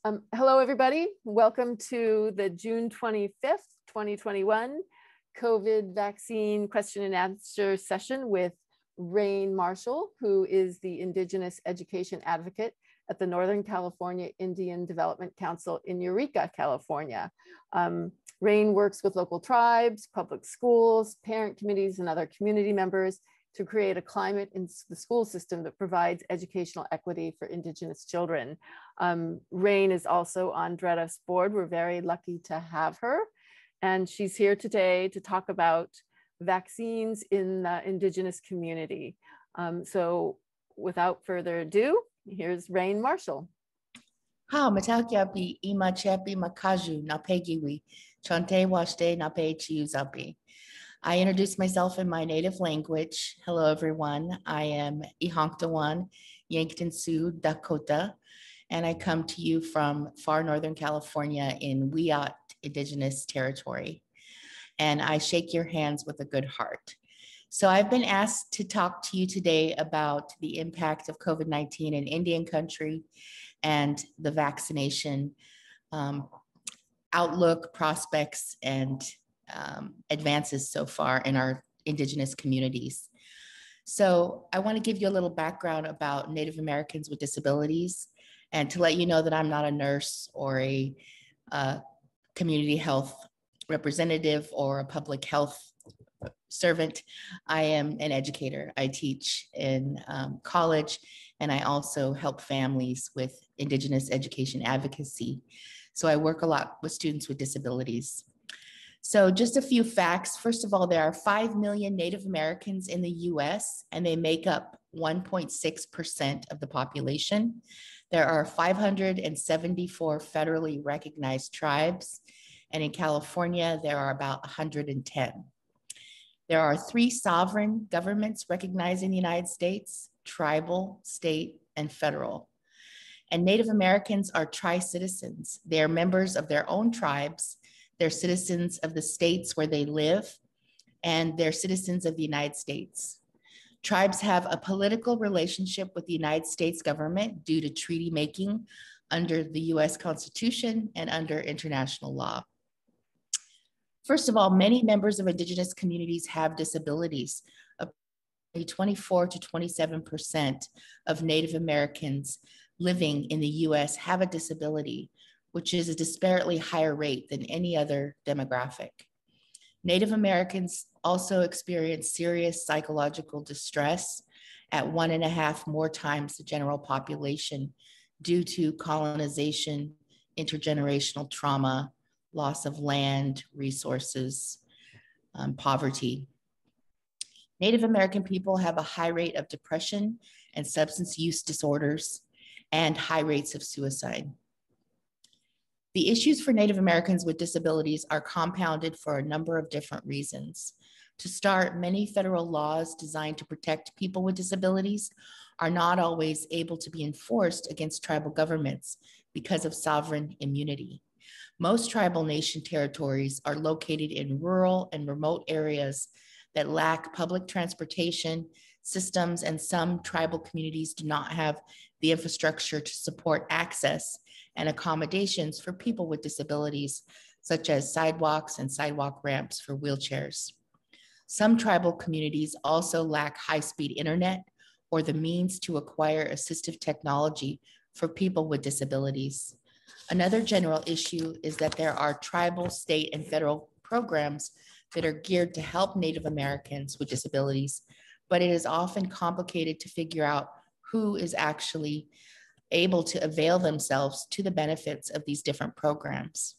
Hello, everybody. Welcome to the June 25th, 2021 COVID vaccine question and answer session with Rain Marshall, who is the Indigenous Education Advocate at the Northern California Indian Development Council in Eureka, California. Rain works with local tribes, public schools, parent committees, and other community members to create a climate in the school system that provides educational equity for Indigenous children. Rain is also on DREDF's board. We're very lucky to have her. And she's here today to talk about vaccines in the Indigenous community. So without further ado, here's Rain Marshall. Ha matakiapi ima chepi makaju na pegiwi chante washte na pe chiuzapi. I introduce myself in my native language. Hello, everyone. I am Ihanktawan, Yankton Sioux, Dakota, and I come to you from far Northern California in Wiyot Indigenous Territory. And I shake your hands with a good heart. So I've been asked to talk to you today about the impact of COVID-19 in Indian country and the vaccination outlook, prospects, and advances so far in our Indigenous communities. So I want to give you a little background about Native Americans with disabilities and to let you know that I'm not a nurse or a community health representative or a public health servant. I am an educator. I teach in college, and I also help families with Indigenous education advocacy. So I work a lot with students with disabilities. So just a few facts. First of all, there are 5 million Native Americans in the US, and they make up 1.6% of the population. There are 574 federally recognized tribes, and in California, there are about 110. There are 3 sovereign governments recognized in the United States: tribal, state, and federal. And Native Americans are tri-citizens. They are members of their own tribes. They're citizens of the states where they live, and they're citizens of the United States. Tribes have a political relationship with the United States government due to treaty making under the US Constitution and under international law. First of all, many members of Indigenous communities have disabilities. Approximately 24 to 27% of Native Americans living in the US have a disability, which is a disparately higher rate than any other demographic. Native Americans also experience serious psychological distress at 1.5 more times the general population due to colonization, intergenerational trauma, loss of land, resources, poverty. Native American people have a high rate of depression and substance use disorders and high rates of suicide. The issues for Native Americans with disabilities are compounded for a number of different reasons. To start, many federal laws designed to protect people with disabilities are not always able to be enforced against tribal governments because of sovereign immunity. Most tribal nation territories are located in rural and remote areas that lack public transportation systems, and some tribal communities do not have the infrastructure to support access and accommodations for people with disabilities, such as sidewalks and sidewalk ramps for wheelchairs. Some tribal communities also lack high-speed internet or the means to acquire assistive technology for people with disabilities. Another general issue is that there are tribal, state, and federal programs that are geared to help Native Americans with disabilities, but it is often complicated to figure out who is actually able to avail themselves to the benefits of these different programs.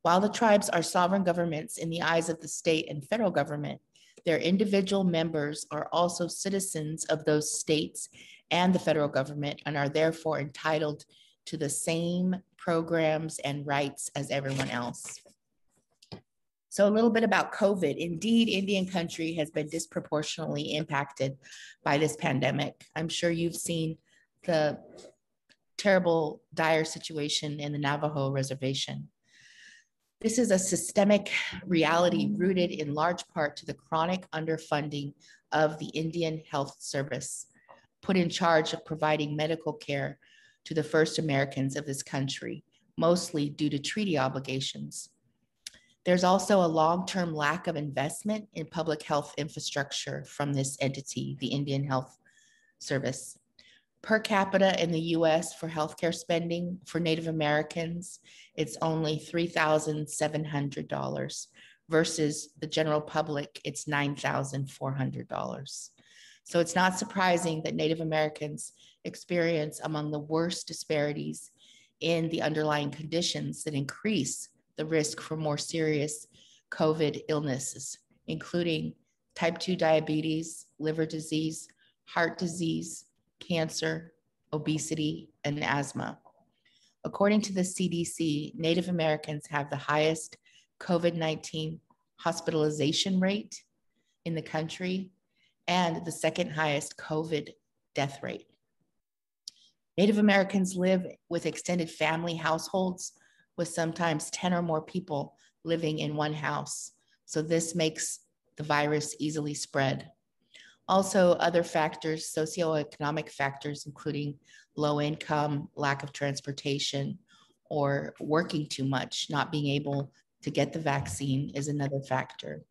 While the tribes are sovereign governments in the eyes of the state and federal government, their individual members are also citizens of those states and the federal government and are therefore entitled to the same programs and rights as everyone else. So a little bit about COVID. Indeed, Indian country has been disproportionately impacted by this pandemic. I'm sure you've seen the terrible, dire situation in the Navajo reservation. This is a systemic reality rooted in large part to the chronic underfunding of the Indian Health Service, put in charge of providing medical care to the first Americans of this country, mostly due to treaty obligations. There's also a long-term lack of investment in public health infrastructure from this entity, the Indian Health Service. Per capita in the US for healthcare spending for Native Americans, it's only $3,700 versus the general public, it's $9,400. So it's not surprising that Native Americans experience among the worst disparities in the underlying conditions that increase the risk for more serious COVID illnesses, including type 2 diabetes, liver disease, heart disease, cancer, obesity, and asthma. According to the CDC, Native Americans have the highest COVID-19 hospitalization rate in the country and the second highest COVID death rate. Native Americans live with extended family households with sometimes 10 or more people living in one house. So this makes the virus easily spread. Also, other factors, socioeconomic factors, including low income, lack of transportation, or working too much, not being able to get the vaccine is another factor.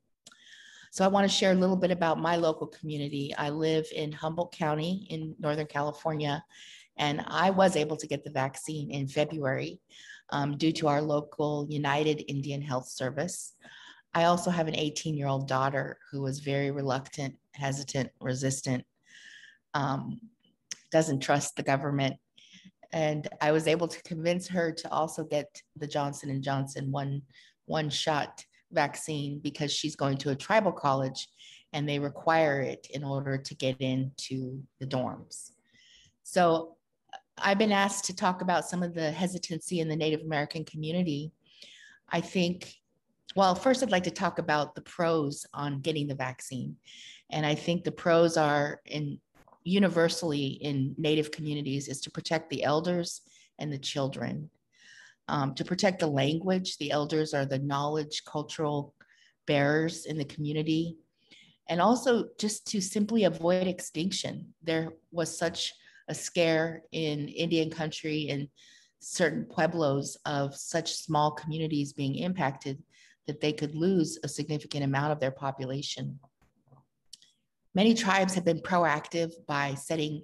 So I want to share a little bit about my local community. I live in Humboldt County in Northern California, and I was able to get the vaccine in February due to our local United Indian Health Service. I also have an 18-year-old daughter who was very reluctant, hesitant, resistant, doesn't trust the government. And I was able to convince her to also get the Johnson & Johnson one-shot vaccine because she's going to a tribal college and they require it in order to get into the dorms. So I've been asked to talk about some of the hesitancy in the Native American community. I think, well, first I'd like to talk about the pros on getting the vaccine. And I think the pros are universally in Native communities is to protect the elders and the children. To protect the language, the elders are the knowledge, cultural bearers in the community. And also just to simply avoid extinction. There was such a scare in Indian country and certain pueblos of such small communities being impacted that they could lose a significant amount of their population. Many tribes have been proactive by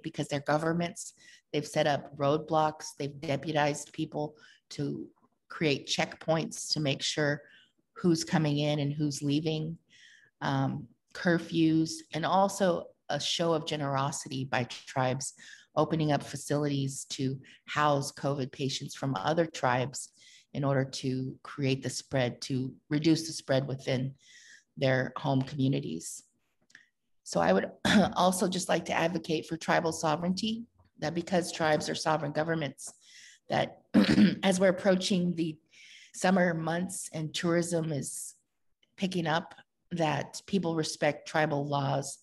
because their governments, they've set up roadblocks, they've deputized people to create checkpoints to make sure who's coming in and who's leaving, curfews, and also a show of generosity by tribes, opening up facilities to house COVID patients from other tribes in order to create the spread, to reduce the spread within their home communities. So I would also just like to advocate for tribal sovereignty, that because tribes are sovereign governments, that as we're approaching the summer months and tourism is picking up, that people respect tribal laws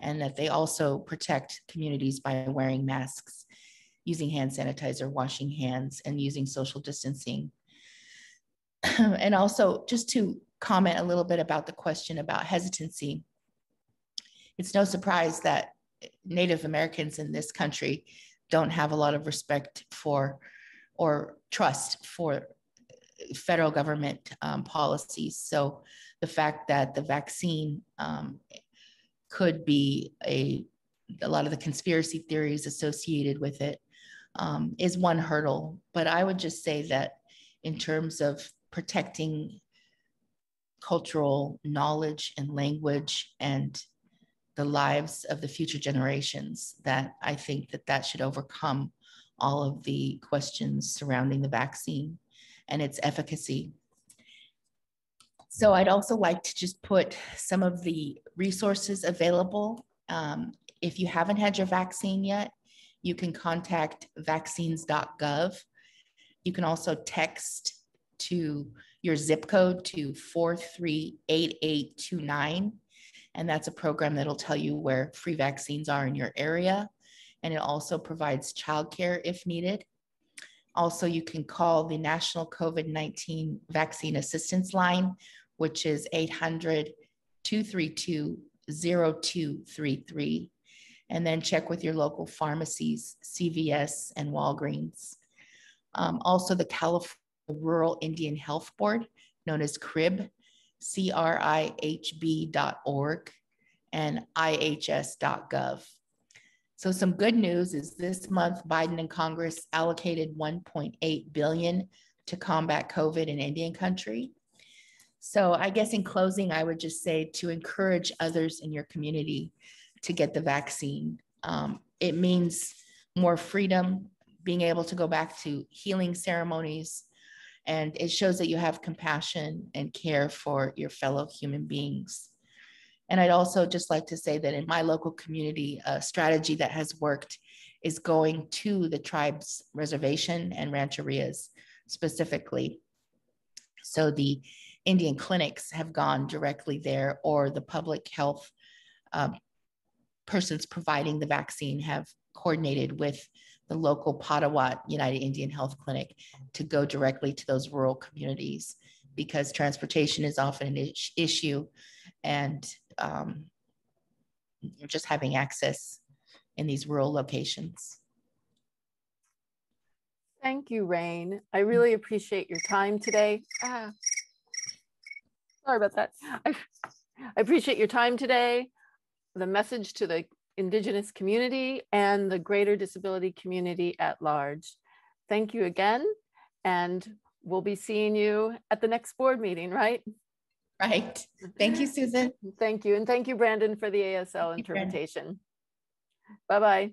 and that they also protect communities by wearing masks, using hand sanitizer, washing hands, and using social distancing. And also just to comment a little bit about the question about hesitancy. It's no surprise that Native Americans in this country don't have a lot of respect for or trust for federal government policies. So the fact that the vaccine could be a lot of the conspiracy theories associated with it is one hurdle. But I would just say that in terms of protecting cultural knowledge and language and the lives of the future generations, that I think that that should overcome all of the questions surrounding the vaccine and its efficacy. So I'd also like to just put some of the resources available. If you haven't had your vaccine yet, you can contact vaccines.gov. You can also text to your zip code to 438829. And that's a program that'll tell you where free vaccines are in your area. And it also provides childcare if needed. Also, you can call the National COVID-19 Vaccine Assistance Line, which is 800-232-0233. And then check with your local pharmacies, CVS and Walgreens. Also, the California Rural Indian Health Board, known as CRIB, CRIHB.org, and IHS.gov. So some good news is this month, Biden and Congress allocated $1.8 billion to combat COVID in Indian country. So I guess in closing, I would just say to encourage others in your community to get the vaccine. It means more freedom, being able to go back to healing ceremonies, and it shows that you have compassion and care for your fellow human beings. And I'd also just like to say that in my local community, a strategy that has worked is going to the tribe's reservation and rancherias specifically. So the Indian clinics have gone directly there, or the public health persons providing the vaccine have coordinated with the local Padawat United Indian Health Clinic to go directly to those rural communities, because transportation is often an issue, and just having access in these rural locations. Thank you, Rain. I really appreciate your time today. Sorry about that. I appreciate your time today, the message to the Indigenous community and the greater disability community at large. Thank you again, and we'll be seeing you at the next board meeting, right? Right. Thank you, Susan. Thank you. And thank you, Brandon, for the ASL interpretation. Bye-bye.